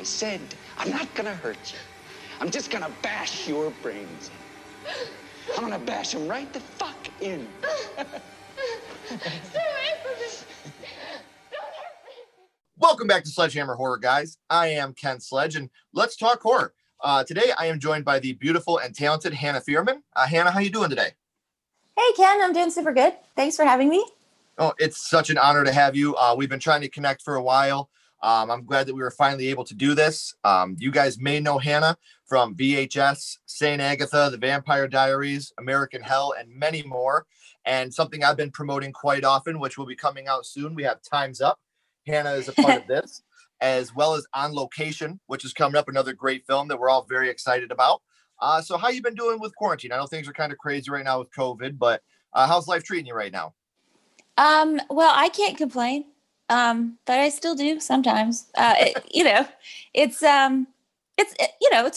said, I'm not gonna hurt you. I'm just gonna bash your brains in. I'm gonna bash them right the fuck in. Stay away from me. Don't hurt me. Welcome back to SledgeHammer Horror, guys. I am Ken Sledge, and let's talk horror. Today, I am joined by the beautiful and talented Hannah Fierman. Hannah, how you doing today? Hey, Ken. I'm doing super good. Thanks for having me. Oh, it's such an honor to have you. We've been trying to connect for a while. I'm glad that we were finally able to do this. You guys may know Hannah from VHS, St. Agatha, The Vampire Diaries, American Hell, and many more. And something I've been promoting quite often, which will be coming out soon. We have Time's Up. Hannah is a part of this, as well as On Location, which is coming up, another great film that we're all very excited about. So how you been doing with quarantine? I know things are kind of crazy right now with COVID, but how's life treating you right now? Well, I can't complain. But I still do sometimes. It's a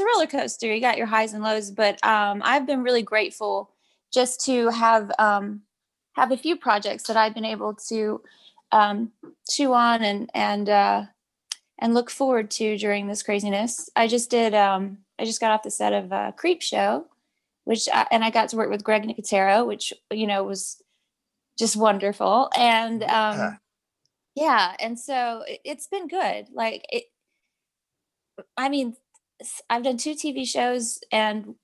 roller coaster. You got your highs and lows, but I've been really grateful just to have a few projects that I've been able to chew on and look forward to during this craziness. I just got off the set of Creep Show, and I got to work with Greg Nicotero, which was just wonderful. And yeah, and so it's been good. I've done 2 TV shows and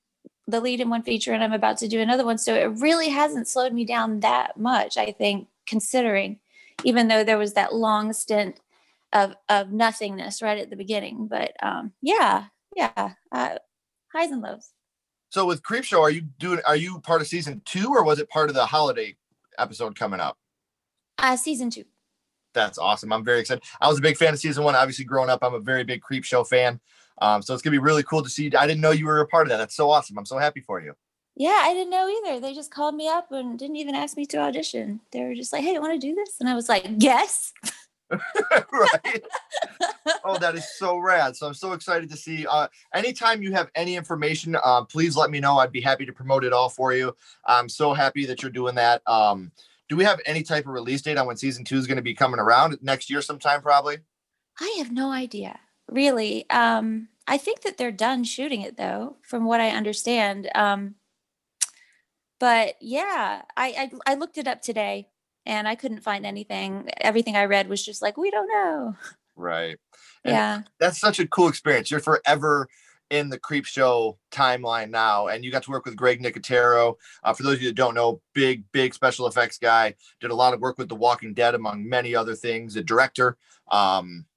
the lead in one feature, and I'm about to do another one. So it really hasn't slowed me down that much, I think, considering, even though there was that long stint of nothingness right at the beginning. But highs and lows. So with Creep Show, are you part of season 2, or was it part of the holiday episode coming up? Season 2. That's awesome. I'm very excited. I was a big fan of season 1. Obviously, growing up, I'm a very big Creep Show fan. So it's going to be really cool to see. I didn't know you were a part of that. That's so awesome. I'm so happy for you. Yeah, I didn't know either. They just called me up and didn't even ask me to audition. They were just like, hey, you want to do this? And I was like, yes. Right. Oh, that is so rad. So I'm so excited to see. Anytime you have any information, please let me know. I'd be happy to promote it all for you. I'm so happy that you're doing that. Do we have any type of release date on when season 2 is going to be coming around? Next year sometime, probably? I have no idea, really. I think that they're done shooting it, though, from what I understand. But yeah, I looked it up today and I couldn't find anything. Everything I read was just like, we don't know. Right. And yeah. That's such a cool experience. You're forever in the Creep Show timeline now, and you got to work with Greg Nicotero. For those of you that don't know, big special effects guy, did a lot of work with The Walking Dead, among many other things. A director,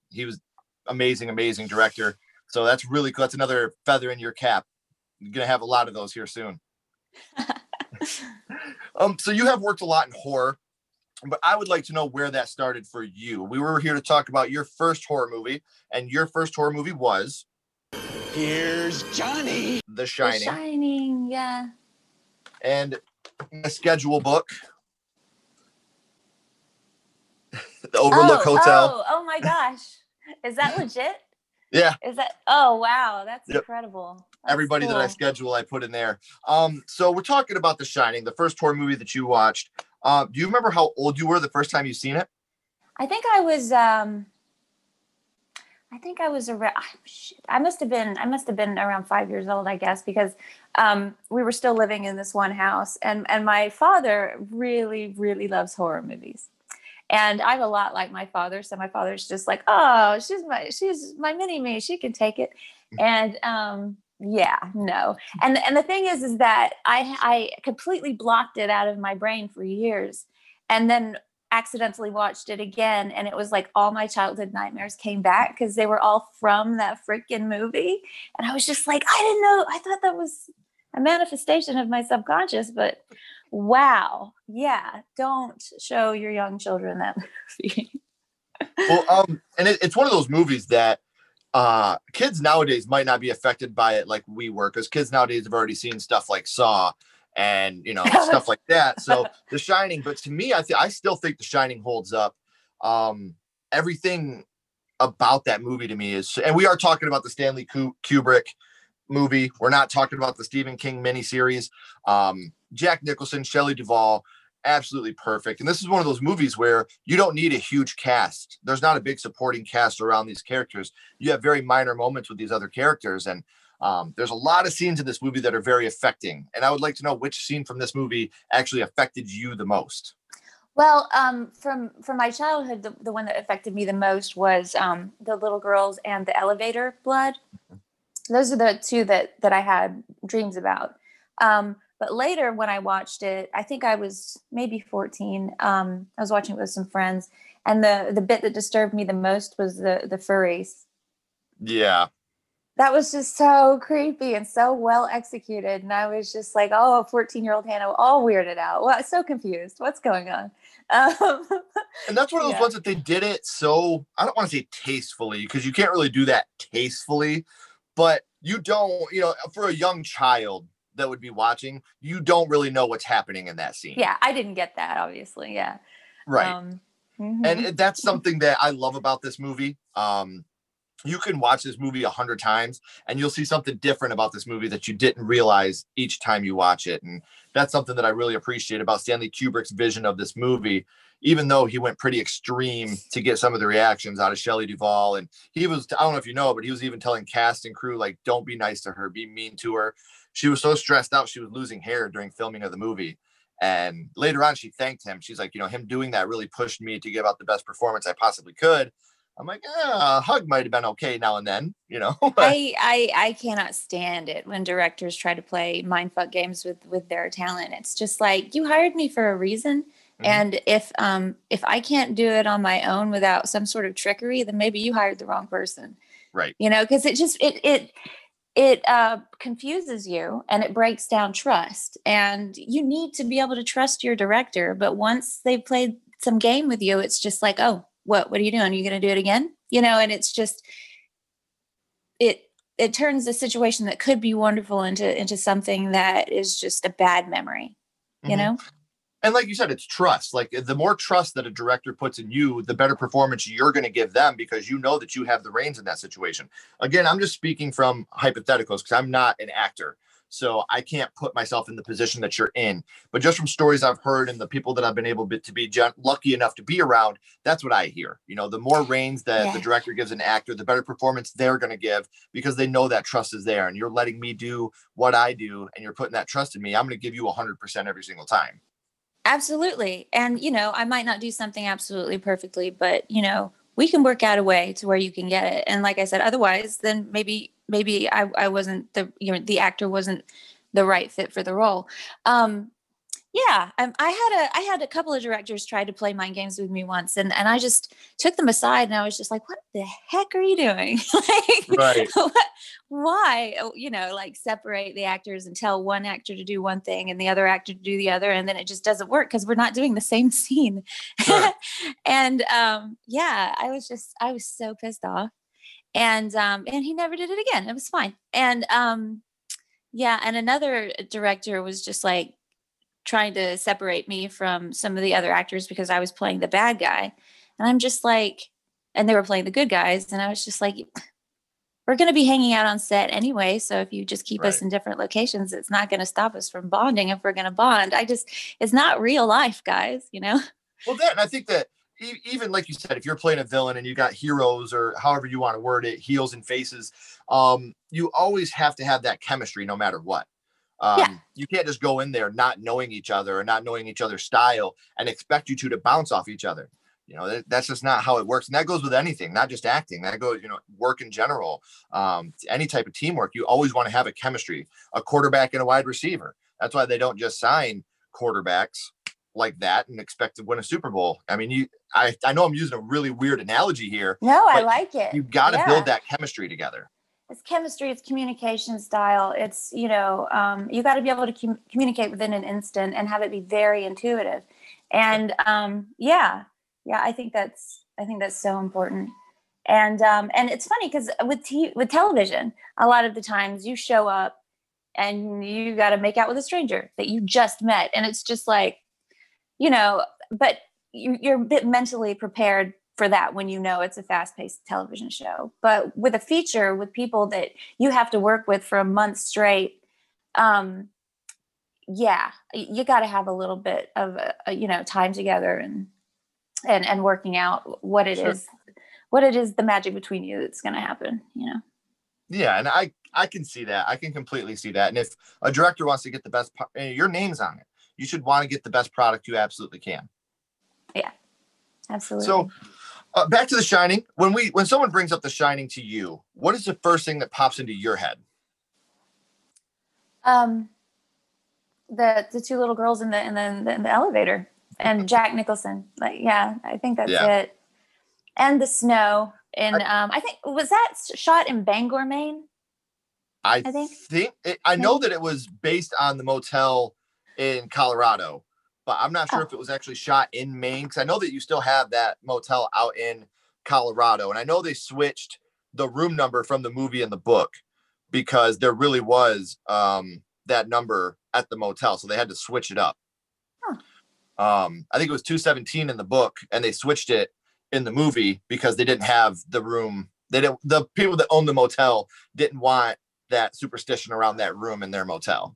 he was amazing director. So that's really cool. That's another feather in your cap. You're gonna have a lot of those here soon. So you have worked a lot in horror, but I would like to know where that started for you. We were here to talk about your first horror movie, and your first horror movie was Here's Johnny. The Shining. The Shining, yeah. And a schedule book. The Overlook Hotel. Oh my gosh. Is that legit? Yeah. Is that? Oh, wow. That's incredible. That's everybody cool. That I schedule, I put in there. So we're talking about The Shining, the first horror movie that you watched. Do you remember how old you were the first time you seen it? I think I was around. I must have been around 5 years old, I guess, because we were still living in this one house, and my father really, really loves horror movies, and I'm a lot like my father. So my father's just like, oh, she's my mini me, she can take it, and yeah, no, and the thing is that I completely blocked it out of my brain for years, and then accidentally watched it again, and it was like all my childhood nightmares came back because they were all from that freaking movie, and I was just like, I didn't know. I thought that was a manifestation of my subconscious, but wow, yeah, don't show your young children that movie. Well, and it's one of those movies that kids nowadays might not be affected by it like we were, because kids nowadays have already seen stuff like Saw and stuff like that. So The Shining, but to me, I still think The Shining holds up. Everything about that movie to me is, and we are talking about the Stanley Kubrick movie. We're not talking about the Stephen King miniseries. Jack Nicholson, Shelley Duvall, absolutely perfect. And this is one of those movies where you don't need a huge cast. There's not a big supporting cast around these characters. You have very minor moments with these other characters. And there's a lot of scenes in this movie that are very affecting. And I would like to know which scene from this movie actually affected you the most. Well, from my childhood, the one that affected me the most was the little girls and the elevator blood. Those are the two that I had dreams about. But later when I watched it, I think I was maybe 14. I was watching it with some friends, and the bit that disturbed me the most was the furries. Yeah. That was just so creepy and so well executed. And I was just like, oh, 14-year-old Hannah, all weirded out. Well, so confused. What's going on? And that's one of those ones that they did it so, I don't want to say tastefully, because you can't really do that tastefully, but you don't, for a young child that would be watching, you don't really know what's happening in that scene. Yeah, I didn't get that, obviously. Yeah. Right. And that's something that I love about this movie. You can watch this movie 100 times and you'll see something different about this movie that you didn't realize each time you watch it. And that's something that I really appreciate about Stanley Kubrick's vision of this movie, even though he went pretty extreme to get some of the reactions out of Shelley Duvall. And he was, I don't know if you know, but he was even telling cast and crew, like, don't be nice to her, be mean to her. She was so stressed out, she was losing hair during filming of the movie. And later on, she thanked him. She's like, him doing that really pushed me to give out the best performance I possibly could. I'm like, a hug might have been okay now and then, I cannot stand it when directors try to play mindfuck games with their talent. It's just like, you hired me for a reason. Mm-hmm. And if I can't do it on my own without some sort of trickery, then maybe you hired the wrong person. Right. Because it confuses you and it breaks down trust. And you need to be able to trust your director. But once they've played some game with you, it's just like, oh, what are you doing? Are you going to do it again? And it's just, it turns a situation that could be wonderful into something that is just a bad memory, And like you said, it's trust. Like, the more trust that a director puts in you, the better performance you're going to give them, because you know that you have the reins in that situation. Again, I'm just speaking from hypotheticals because I'm not an actor. So I can't put myself in the position that you're in. But just from stories I've heard and the people that I've been able to be lucky enough to be around, that's what I hear. The more reins that the director gives an actor, the better performance they're going to give, because they know that trust is there. And you're letting me do what I do, and you're putting that trust in me. I'm going to give you 100% every single time. Absolutely. And, I might not do something absolutely perfectly, but, we can work out a way to where you can get it. And like I said, otherwise, then maybe I wasn't the actor wasn't the right fit for the role. I had a couple of directors try to play mind games with me once, and I just took them aside and I was just like, what the heck are you doing? Right. Why, separate the actors and tell one actor to do one thing and the other actor to do the other. And then it just doesn't work because we're not doing the same scene. Sure. And I was so pissed off. And he never did it again. It was fine. And and another director was just like trying to separate me from some of the other actors because I was playing the bad guy. And I'm just like, and they were playing the good guys. And I was just like, we're going to be hanging out on set anyway. So if you just keep us in different locations, it's not going to stop us from bonding if we're going to bond. It's not real life, guys, Well, and I think that even like you said, if you're playing a villain and you got heroes, or however you want to word it, heels and faces, you always have to have that chemistry no matter what. You can't just go in there not knowing each other or not knowing each other's style and expect you to bounce off each other. That's just not how it works. And that goes with anything, not just acting. That goes, work in general. Any type of teamwork, you always want to have a chemistry, a quarterback and a wide receiver. That's why they don't just sign quarterbacks like that and expect to win a Super Bowl. I mean, I know I'm using a really weird analogy here. No, I like it. You got to build that chemistry together. It's chemistry, it's communication style. It's, you got to be able to communicate within an instant and have it be very intuitive. And I think that's so important. And it's funny because with television, a lot of the times you show up and you got to make out with a stranger that you just met. And it's just like, but you're a bit mentally prepared for that when it's a fast-paced television show. But with a feature with people that you have to work with for a month straight, yeah, you got to have a little bit of time together and working out what it is, the magic between you that's going to happen. Yeah, and I can see that. I can completely see that. And if a director wants to get the best, your name's on it. You should want to get the best product you absolutely can. Yeah, absolutely. So back to The Shining. When someone brings up The Shining to you, what is the first thing that pops into your head? The two little girls in the elevator and Jack Nicholson. Like, yeah, I think that's it. And the snow. And I think, was that shot in Bangor, Maine? I think I know that it was based on the motel in Colorado, but I'm not sure if it was actually shot in Maine, because I know that you still have that motel out in Colorado. And I know they switched the room number from the movie and the book because there really was that number at the motel. So they had to switch it up. I think it was 217 in the book, and they switched it in the movie because they didn't have the room. The people that owned the motel didn't want that superstition around that room in their motel.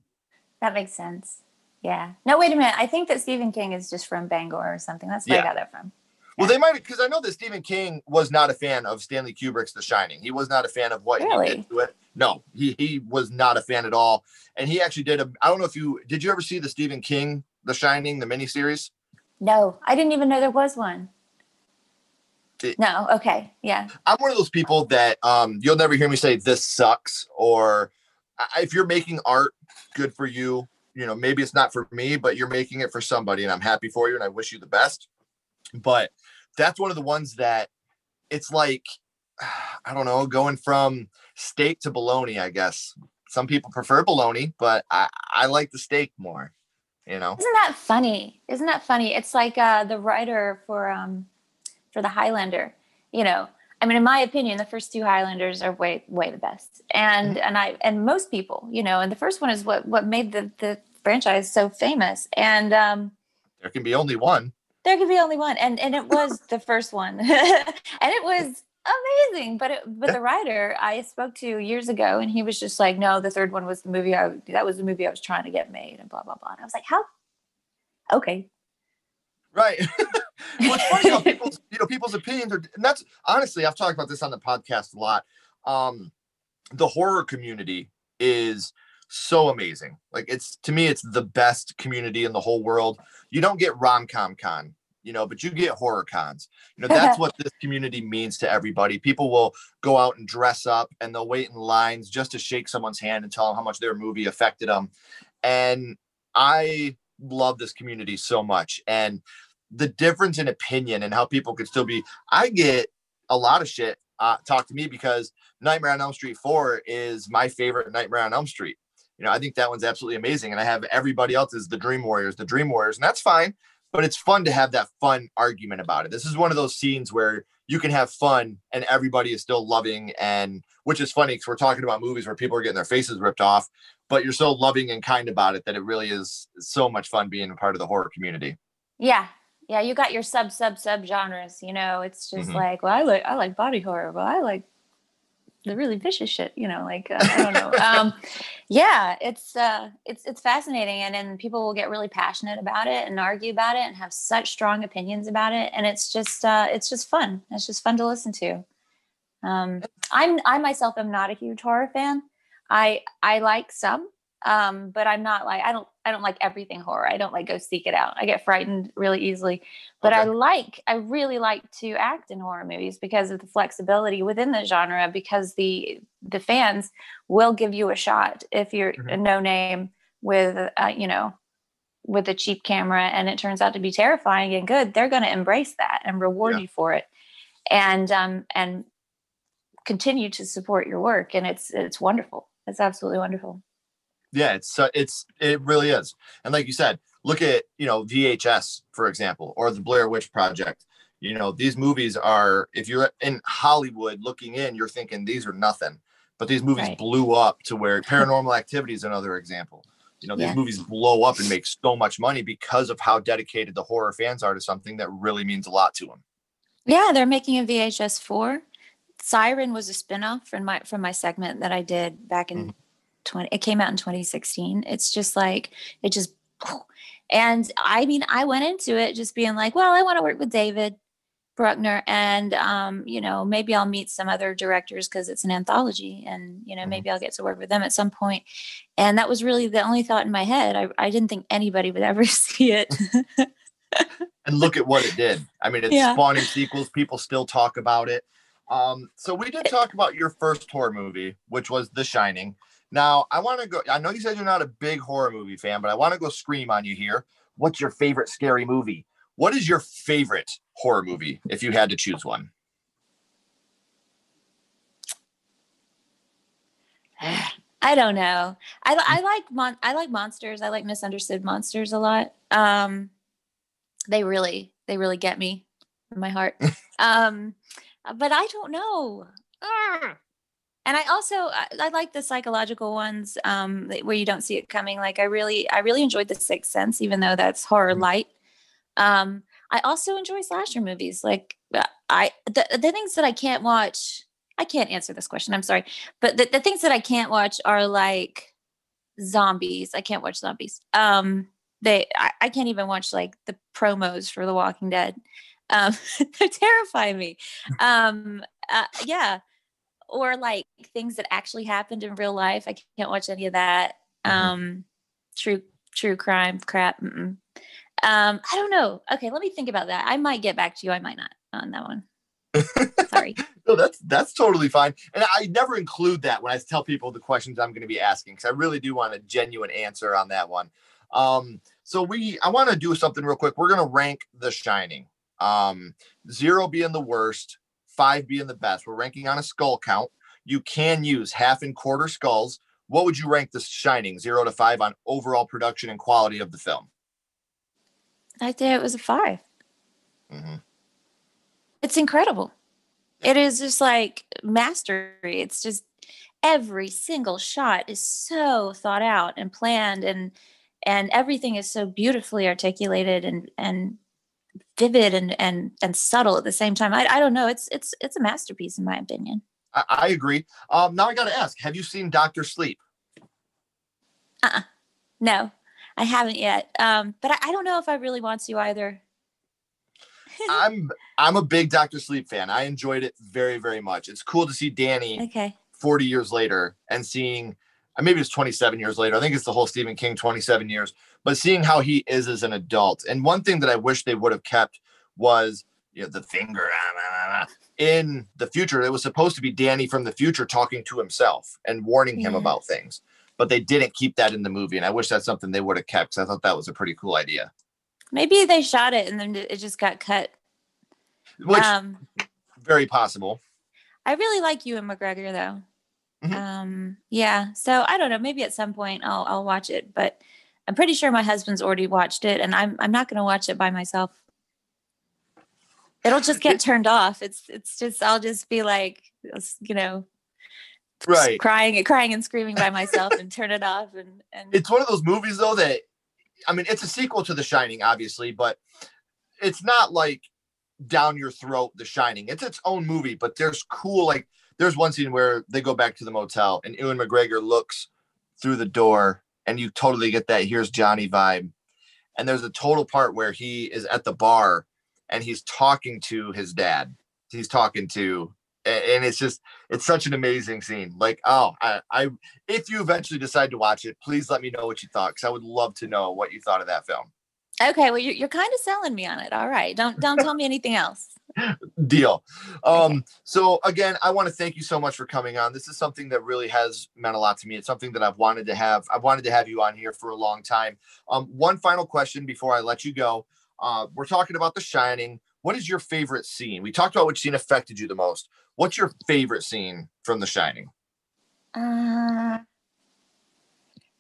That makes sense. Yeah. No, wait a minute. I think that Stephen King is just from Bangor or something. That's where I got that from. Well, they might, because I know that Stephen King was not a fan of Stanley Kubrick's The Shining. He was not a fan of what he did to it. No, he was not a fan at all. And he actually did I don't know if did you ever see the Stephen King The Shining, the miniseries? No, I didn't even know there was one. No. Okay. Yeah. I'm one of those people that you'll never hear me say this sucks, or if you're making art, good for you. Maybe it's not for me, but you're making it for somebody, and I'm happy for you, and I wish you the best. But that's one of the ones that it's like, I don't know, going from steak to bologna, I guess. Some people prefer bologna, but I like the steak more, Isn't that funny? It's like the writer for the Highlander, I mean, in my opinion, the first two Highlanders are way the best. And and most people, and the first one is what made the franchise so famous. And there can be only one. There could be only one, and it was the first one, and it was amazing. But the writer I spoke to years ago, and he was just like, "No, the third one was the movie. That was the movie I was trying to get made," and blah blah blah. And I was like, "How? Okay." Right. Well, it's funny how people's opinions are, and that's honestly, I've talked about this on the podcast a lot. The horror community is so amazing. Like, to me, it's the best community in the whole world. You don't get rom-com con, but you get horror cons. That's what this community means to everybody. People will go out and dress up, and they'll wait in lines just to shake someone's hand and tell them how much their movie affected them. And I love this community so much. And the difference in opinion and how people could still be, I get a lot of shit talk to me because Nightmare on Elm Street 4 is my favorite Nightmare on Elm Street. I think that one's absolutely amazing. And I have everybody else is the Dream Warriors, and that's fine. But it's fun to have that fun argument about it. This is one of those scenes where you can have fun and everybody is still loving, and which is funny because we're talking about movies where people are getting their faces ripped off, but you're so loving and kind about it that it really is so much fun being a part of the horror community. Yeah. Yeah. You got your sub genres, it's just like, well, I like body horror. Well, I like the really vicious shit, I don't know. Yeah, it's fascinating. And then people will get really passionate about it and argue about it and have such strong opinions about it. And it's just fun. It's just fun to listen to. I myself am not a huge horror fan. I like some, but I'm not like, I don't like everything horror. I don't like go seek it out. I get frightened really easily, but okay. I really like to act in horror movies because of the flexibility within the genre, because the fans will give you a shot if you're a no name with, with a cheap camera and it turns out to be terrifying and good. They're going to embrace that and reward you for it. And continue to support your work. And it's wonderful. It's absolutely wonderful. Yeah, it really is. And like you said, look at, VHS, for example, or the Blair Witch Project. These movies are, if you're in Hollywood looking in, you're thinking these are nothing. But these movies blew up to where Paranormal Activity is another example. These movies blow up and make so much money because of how dedicated the horror fans are to something that really means a lot to them. Yeah, they're making a VHS 4. Siren was a spinoff from my segment that I did back in it came out in 2016. It's just like, it just, and I mean, I went into it just being like, well, I want to work with David Bruckner, and you know, maybe I'll meet some other directors because it's an anthology, and you know, maybe I'll get to work with them at some point. And that was really the only thought in my head. I didn't think anybody would ever see it. And look at what it did. I mean, it's Yeah. spawning sequels. People still talk about it. So we did talk about your first horror movie, which was The Shining. Now, I want to go, I know you said you're not a big horror movie fan, but I want to go scream on you here. What's your favorite scary movie? What is your favorite horror movie if you had to choose one? I don't know. I like monsters. I like misunderstood monsters a lot. They really get me in my heart. But I don't know. And I also I like the psychological ones where you don't see it coming. Like I really enjoyed The Sixth Sense, even though that's horror light. I also enjoy slasher movies. Like the things that I can't watch. I can't answer this question. I'm sorry, but the things that I can't watch are like zombies. I can't watch zombies. I can't even watch like the promos for The Walking Dead. They terrify me. Yeah. Or like things that actually happened in real life. I can't watch any of that. True crime crap. I don't know. Okay, let me think about that. I might get back to you. I might not on that one. Sorry. No, that's totally fine. And I never include that when I tell people the questions I'm going to be asking, because I really do want a genuine answer on that one. So I want to do something real quick. We're going to rank The Shining. 0 being the worst, 5 being the best. We're ranking on a skull count. You can use half and quarter skulls. What would you rank The Shining 0 to 5 on overall production and quality of the film? I'd say it was a 5. Mm-hmm. It's incredible. It is just like mastery. It's just every single shot is so thought out and planned, and everything is so beautifully articulated and vivid and subtle at the same time. I don't know. It's a masterpiece in my opinion. I agree. Now I got to ask, have you seen Dr. Sleep? No, I haven't yet. But I don't know if I really want to either. I'm a big Dr. Sleep fan. I enjoyed it very, very much. It's cool to see Danny 40 years later and seeing, maybe it's 27 years later. I think it's the whole Stephen King 27 years, but seeing how he is as an adult. And one thing that I wish they would have kept was, you know, the finger in the future. It was supposed to be Danny from the future talking to himself and warning him about things, but they didn't keep that in the movie. And I wish that's something they would have kept, because I thought that was a pretty cool idea. Maybe they shot it and then it just got cut. Which, very possible. I really like Ewan McGregor though. Mm-hmm. Yeah. So I don't know. Maybe at some point I'll watch it, but I'm pretty sure my husband's already watched it, and I'm not going to watch it by myself. It'll just get turned off. It's just, I'll just be like, you know, right, crying and screaming by myself and turn it off. And it's one of those movies though that, I mean, it's a sequel to The Shining, obviously, but it's not like down your throat The Shining. It's its own movie, but there's one scene where they go back to the motel and Ewan McGregor looks through the door and you totally get that Here's Johnny vibe. And there's a total part where he is at the bar and he's talking to his dad. And it's such an amazing scene. Like, if you eventually decide to watch it, please let me know what you thought, because I would love to know what you thought of that film. Okay, well, you're kind of selling me on it. All right, don't tell me anything else. Deal. So again, I want to thank you so much for coming on. This is something that really has meant a lot to me. It's something that I've wanted to have you on here for a long time. One final question before I let you go. We're talking about The Shining. What is your favorite scene? We talked about which scene affected you the most. What's your favorite scene from The Shining?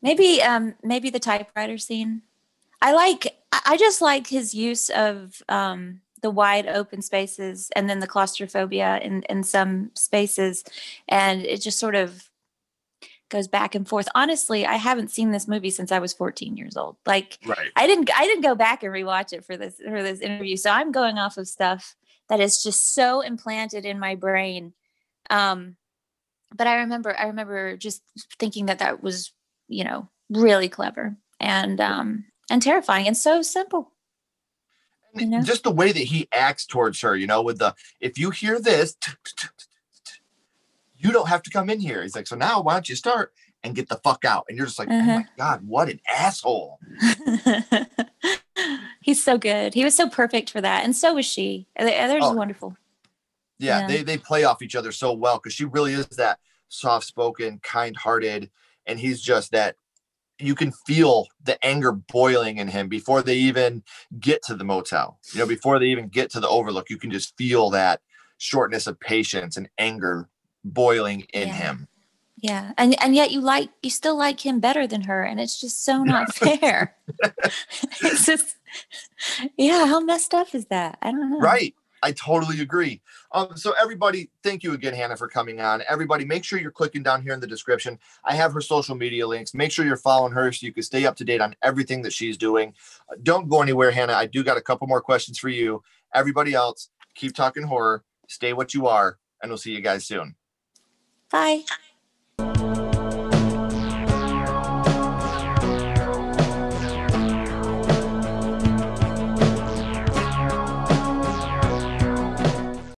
Maybe the typewriter scene. I just like his use of the wide open spaces and then the claustrophobia in some spaces, and it just sort of goes back and forth. Honestly, I haven't seen this movie since I was 14 years old. Like, right. I didn't go back and rewatch it for this interview, so I'm going off of stuff that is just so implanted in my brain. But I remember just thinking that was, really clever and terrifying and so simple. Just the way that he acts towards her, with the, if you hear this, you don't have to come in here. He's like, so now why don't you start and get the fuck out? And you're just like, oh my God, what an asshole. He's so good. He was so perfect for that. And so was she. They're just wonderful. Yeah, they play off each other so well because she really is that soft-spoken, kind-hearted, and he's just that. You can feel the anger boiling in him before they even get to the motel. Before they even get to the Overlook, you can just feel that shortness of patience and anger boiling in him. Yeah, and yet you still like him better than her, and it's just so not fair. It's just, how messed up is that? I don't know. Right. I totally agree. So everybody, thank you again, Hannah, for coming on. Everybody, make sure you're clicking down here in the description. I have her social media links. Make sure you're following her so you can stay up to date on everything that she's doing. Don't go anywhere, Hannah. I do got a couple more questions for you. Everybody else, keep talking horror, stay what you are, and we'll see you guys soon. Bye.